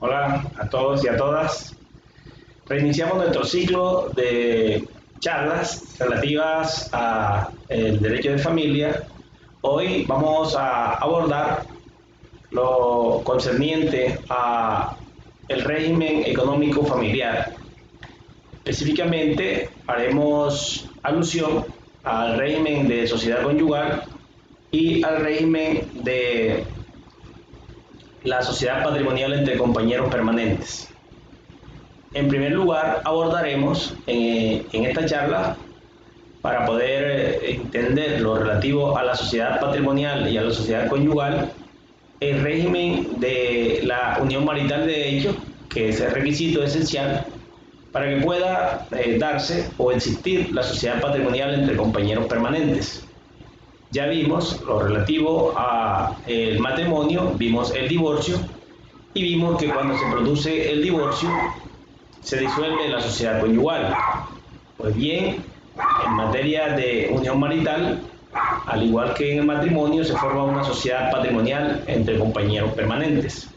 Hola a todos y a todas. Reiniciamos nuestro ciclo de charlas relativas a el derecho de familia. Hoy vamos a abordar lo concerniente a el régimen económico familiar. Específicamente haremos alusión al régimen de sociedad conyugal y al régimen de la sociedad patrimonial entre compañeros permanentes. En primer lugar, abordaremos en esta charla, para poder entender lo relativo a la sociedad patrimonial y a la sociedad conyugal, el régimen de la unión marital de hecho, que es el requisito esencial para que pueda darse o existir la sociedad patrimonial entre compañeros permanentes. Ya vimos lo relativo al matrimonio, vimos el divorcio y vimos que cuando se produce el divorcio se disuelve la sociedad conyugal. Pues bien, en materia de unión marital, al igual que en el matrimonio, se forma una sociedad patrimonial entre compañeros permanentes.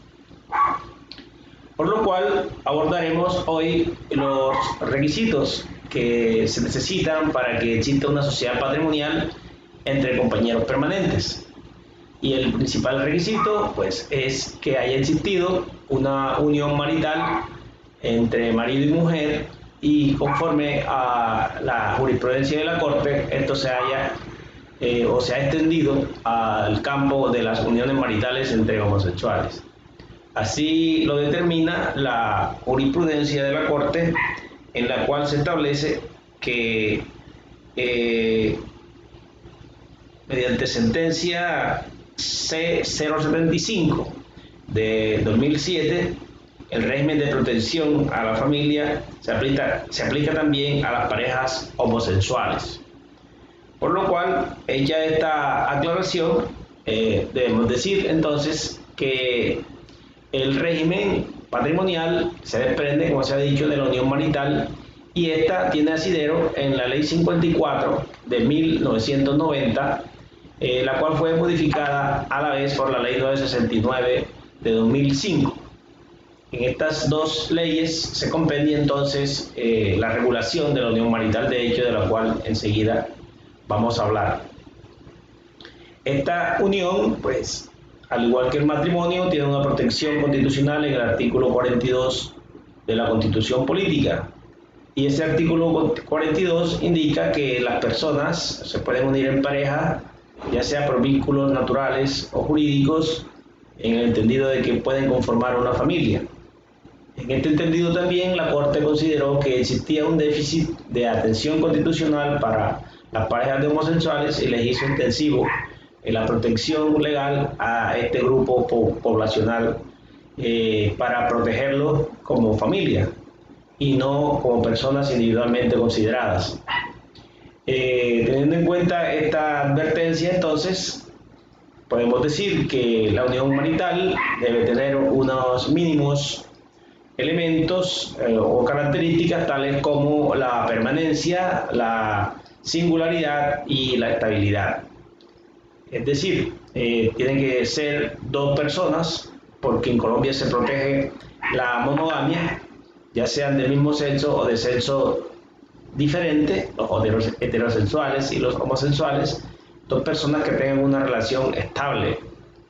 Por lo cual abordaremos hoy los requisitos que se necesitan para que exista una sociedad patrimonial entre compañeros permanentes. Y el principal requisito pues es que haya existido una unión marital entre marido y mujer, y conforme a la jurisprudencia de la Corte esto se haya o se ha extendido al campo de las uniones maritales entre homosexuales. Así lo determina la jurisprudencia de la Corte, en la cual se establece que mediante sentencia C-075 de 2007, el régimen de protección a la familia se aplica también a las parejas homosexuales. Por lo cual, hecha esta aclaración, debemos decir entonces que el régimen patrimonial se desprende, como se ha dicho, de la unión marital, y esta tiene asidero en la Ley 54 de 1990, la cual fue modificada a la vez por la Ley 969 de 2005. En estas dos leyes se compendia entonces la regulación de la unión marital de hecho, de la cual enseguida vamos a hablar. Esta unión, pues, al igual que el matrimonio, tiene una protección constitucional en el artículo 42 de la Constitución Política. Y ese artículo 42 indica que las personas se pueden unir en pareja, ya sea por vínculos naturales o jurídicos, en el entendido de que pueden conformar una familia. En este entendido también la Corte consideró que existía un déficit de atención constitucional para las parejas de homosexuales y les hizo intensivo en la protección legal a este grupo poblacional para protegerlos como familia y no como personas individualmente consideradas. Teniendo en cuenta esta advertencia, entonces, podemos decir que la unión marital debe tener unos mínimos elementos o características tales como la permanencia, la singularidad y la estabilidad. Es decir, tienen que ser dos personas, porque en Colombia se protege la monogamia, ya sean del mismo sexo o de sexo diferente, los heterosexuales y los homosexuales, dos personas que tengan una relación estable,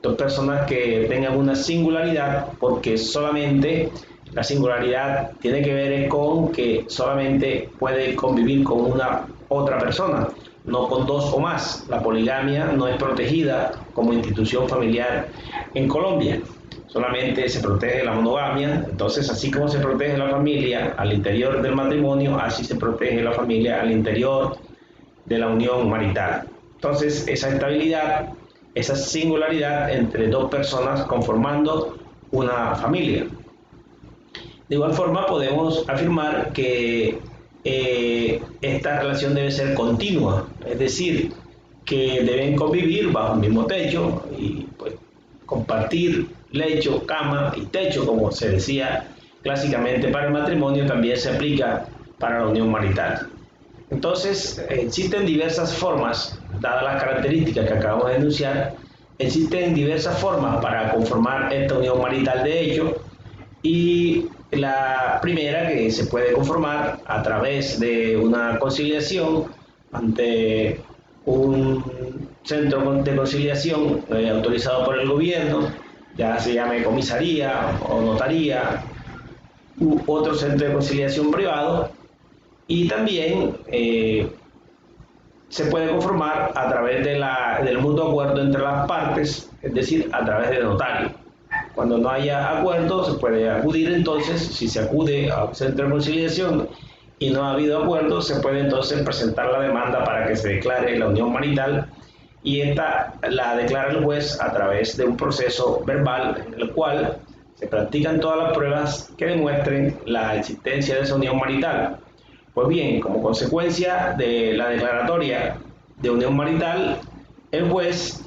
dos personas que tengan una singularidad, porque solamente la singularidad tiene que ver con que solamente puede convivir con una otra persona, no con dos o más. La poligamia no es protegida como institución familiar en Colombia, solamente se protege la monogamia. Entonces, así como se protege la familia al interior del matrimonio, así se protege la familia al interior de la unión marital. Entonces, esa estabilidad, esa singularidad entre dos personas conformando una familia. De igual forma, podemos afirmar que esta relación debe ser continua, es decir, que deben convivir bajo el mismo techo y pues, compartir lecho, cama y techo, como se decía clásicamente para el matrimonio, también se aplica para la unión marital. Entonces, existen diversas formas, dadas las características que acabamos de enunciar, existen diversas formas para conformar esta unión marital de hecho, y la primera, que se puede conformar a través de una conciliación ante un centro de conciliación autorizado por el gobierno, ya se llame comisaría o notaría, u otro centro de conciliación privado, y también se puede conformar a través del mutuo acuerdo entre las partes, es decir, a través de notario. Cuando no haya acuerdo, se puede acudir entonces, si se acude a un centro de conciliación y no ha habido acuerdo, se puede entonces presentar la demanda para que se declare la unión marital, y esta la declara el juez a través de un proceso verbal en el cual se practican todas las pruebas que demuestren la existencia de esa unión marital. Pues bien, como consecuencia de la declaratoria de unión marital, el juez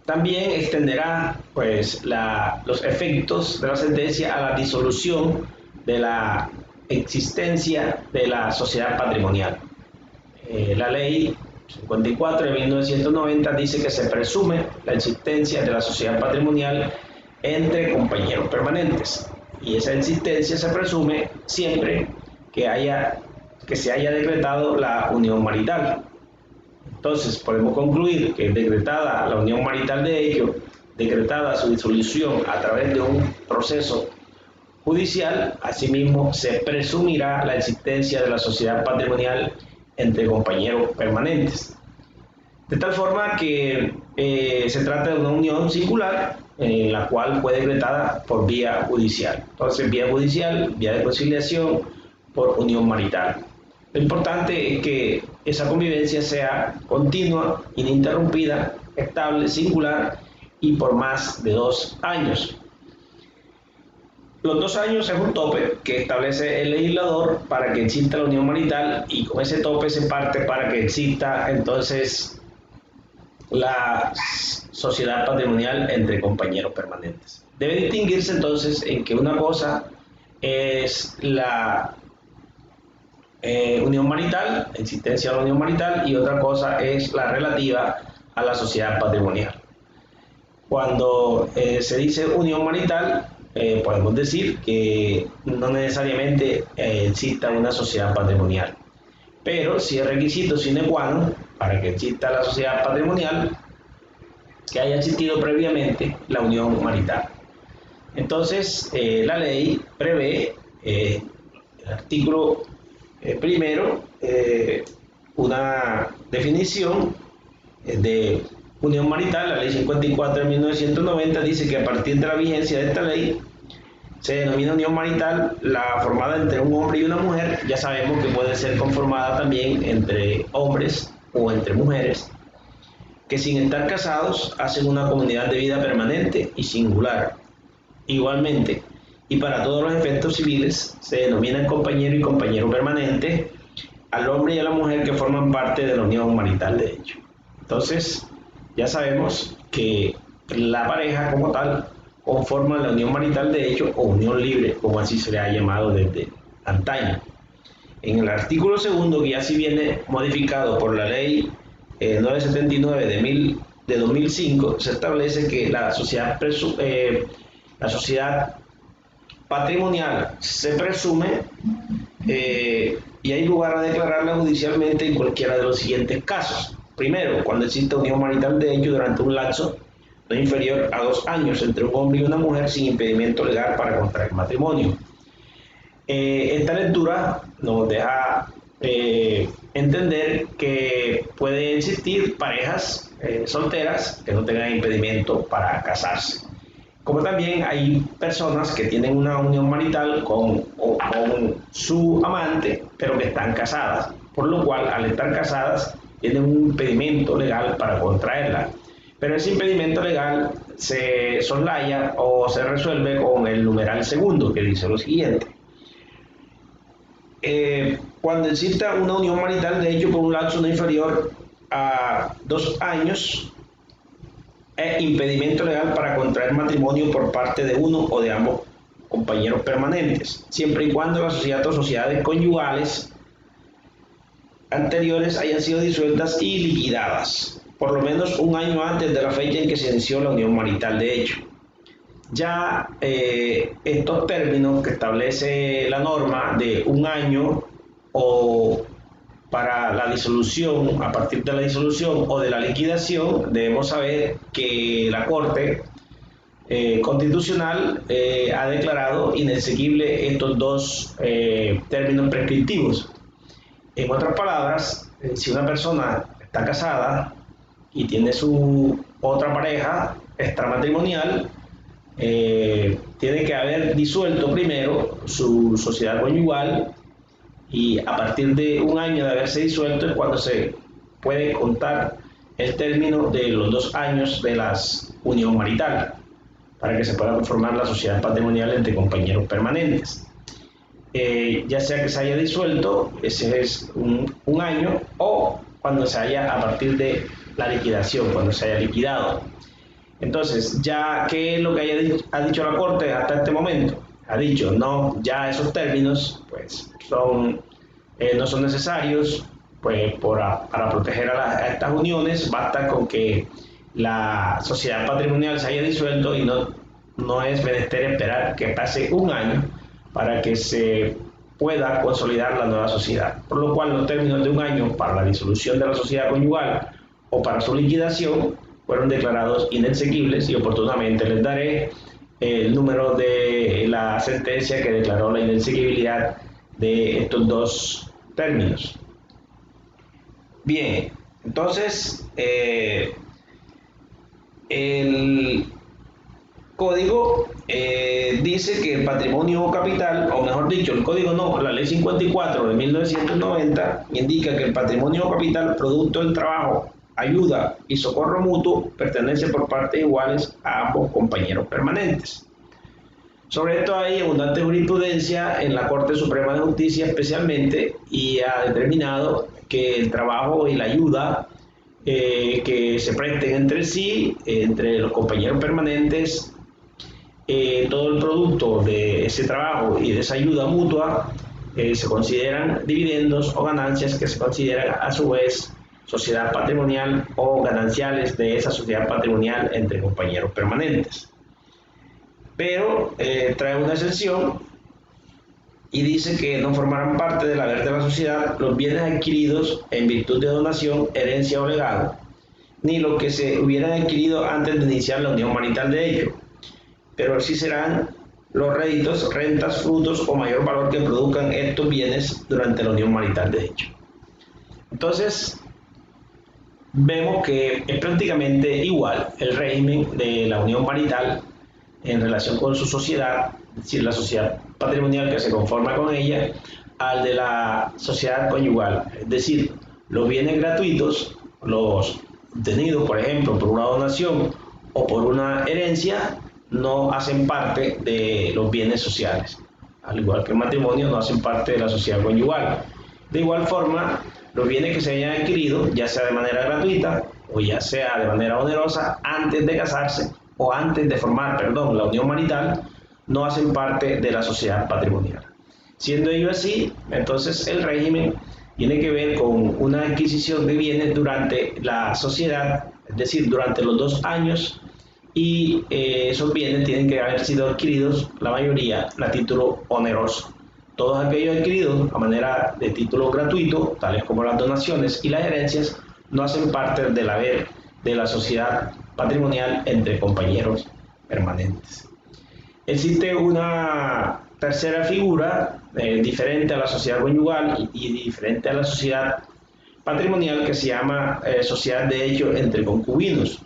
también extenderá pues los efectos de la sentencia a la disolución de la existencia de la sociedad patrimonial. La ley 54 de 1990 dice que se presume la existencia de la sociedad patrimonial entre compañeros permanentes, y esa existencia se presume siempre que se haya decretado la unión marital. Entonces podemos concluir que decretada la unión marital de ellos, decretada su disolución a través de un proceso judicial, asimismo se presumirá la existencia de la sociedad patrimonial entre compañeros permanentes. De tal forma que se trata de una unión singular en la cual fue decretada por vía judicial. Entonces, vía judicial, vía de conciliación, por unión marital. Lo importante es que esa convivencia sea continua, ininterrumpida, estable, singular y por más de 2 años. Los 2 años es un tope que establece el legislador para que exista la unión marital, y con ese tope se parte para que exista entonces la sociedad patrimonial entre compañeros permanentes. Debe distinguirse entonces en que una cosa es la unión marital, existencia de la unión marital, y otra cosa es la relativa a la sociedad patrimonial. Cuando se dice unión marital, podemos decir que no necesariamente exista una sociedad patrimonial, pero si es requisito sine qua non para que exista la sociedad patrimonial que haya existido previamente la unión marital. Entonces, la ley prevé, el artículo primero, una definición de unión marital. La ley 54 de 1990 dice que a partir de la vigencia de esta ley se denomina unión marital la formada entre un hombre y una mujer. Ya sabemos que puede ser conformada también entre hombres o entre mujeres que, sin estar casados, hacen una comunidad de vida permanente y singular. Igualmente, y para todos los efectos civiles, se denominan compañero y compañero permanente al hombre y a la mujer que forman parte de la unión marital de hecho. Entonces, ya sabemos que la pareja como tal conforma la unión marital de hecho, o unión libre, como así se le ha llamado desde antaño. En el artículo segundo, que ya sí viene modificado por la ley 979 de 2005, se establece que la sociedad patrimonial se presume y hay lugar a declararla judicialmente en cualquiera de los siguientes casos. Primero, cuando existe unión marital de hecho durante un lapso no inferior a 2 años entre un hombre y una mujer sin impedimento legal para contraer matrimonio. Esta lectura nos deja entender que pueden existir parejas solteras que no tengan impedimento para casarse, como también hay personas que tienen una unión marital con su amante pero que están casadas, por lo cual al estar casadas tienen un impedimento legal para contraerla, pero ese impedimento legal se soslaya o se resuelve con el numeral segundo, que dice lo siguiente: cuando exista una unión marital de hecho por un lapso no inferior a 2 años, es impedimento legal para contraer matrimonio por parte de uno o de ambos compañeros permanentes, siempre y cuando la sociedad o sociedades conyugales anteriores hayan sido disueltas y liquidadas, por lo menos un año antes de la fecha en que se inició la unión marital de hecho. ya estos términos que establece la norma de un año o para la disolución, a partir de la disolución o de la liquidación, debemos saber que la Corte Constitucional ha declarado inexequible estos dos términos prescriptivos. En otras palabras, si una persona está casada y tiene su otra pareja extramatrimonial, tiene que haber disuelto primero su sociedad conyugal, y a partir de un año de haberse disuelto es cuando se puede contar el término de los 2 años de la unión marital para que se pueda conformar la sociedad patrimonial entre compañeros permanentes. Ya sea que se haya disuelto, ese es un año, o cuando se haya a partir de la liquidación, cuando se haya liquidado. Entonces, ya, ¿qué es lo que ha dicho la Corte hasta este momento? Ha dicho, no, ya esos términos pues no son necesarios pues, para proteger a estas uniones. Basta con que la sociedad patrimonial se haya disuelto y no es menester esperar que pase un año para que se pueda consolidar la nueva sociedad. Por lo cual los términos de un año para la disolución de la sociedad conyugal o para su liquidación fueron declarados inexequibles, y oportunamente les daré el número de la sentencia que declaró la inexequibilidad de estos dos términos. Bien, entonces el código dice que el patrimonio o capital, o mejor dicho, el código no, la ley 54 de 1990 indica que el patrimonio o capital producto del trabajo, ayuda y socorro mutuo pertenece por partes iguales a ambos compañeros permanentes. Sobre esto hay abundante jurisprudencia en la Corte Suprema de Justicia especialmente, y ha determinado que el trabajo y la ayuda que se presten entre sí, entre los compañeros permanentes, todo el producto de ese trabajo y de esa ayuda mutua se consideran dividendos o ganancias que se consideran a su vez sociedad patrimonial o gananciales de esa sociedad patrimonial entre compañeros permanentes. Pero trae una excepción y dice que no formarán parte del haber de la sociedad los bienes adquiridos en virtud de donación, herencia o legado, ni lo que se hubieran adquirido antes de iniciar la unión marital de ellos, pero sí serán los réditos, rentas, frutos o mayor valor que produzcan estos bienes durante la unión marital de ellos. Entonces, vemos que es prácticamente igual el régimen de la unión marital en relación con su sociedad, es decir, la sociedad patrimonial que se conforma con ella, al de la sociedad conyugal. Es decir, los bienes gratuitos, los obtenidos, por ejemplo, por una donación o por una herencia, no hacen parte de los bienes sociales. Al igual que el matrimonio, no hacen parte de la sociedad conyugal. De igual forma, los bienes que se hayan adquirido, ya sea de manera gratuita o ya sea de manera onerosa, antes de casarse o antes de formar, la unión marital, no hacen parte de la sociedad patrimonial. Siendo ello así, entonces el régimen tiene que ver con una adquisición de bienes durante la sociedad, es decir, durante los 2 años, y esos bienes tienen que haber sido adquiridos, la mayoría, a título oneroso. Todos aquellos adquiridos a manera de título gratuito, tales como las donaciones y las herencias, no hacen parte del haber de la sociedad patrimonial entre compañeros permanentes. Existe una tercera figura diferente a la sociedad conyugal y diferente a la sociedad patrimonial, que se llama sociedad de hecho entre concubinos,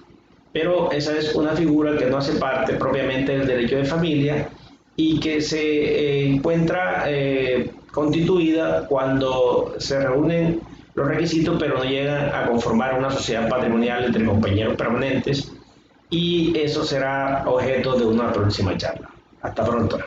pero esa es una figura que no hace parte propiamente del derecho de familia y que se encuentra constituida cuando se reúnen los requisitos pero no llegan a conformar una sociedad patrimonial entre compañeros permanentes, y eso será objeto de una próxima charla. Hasta pronto.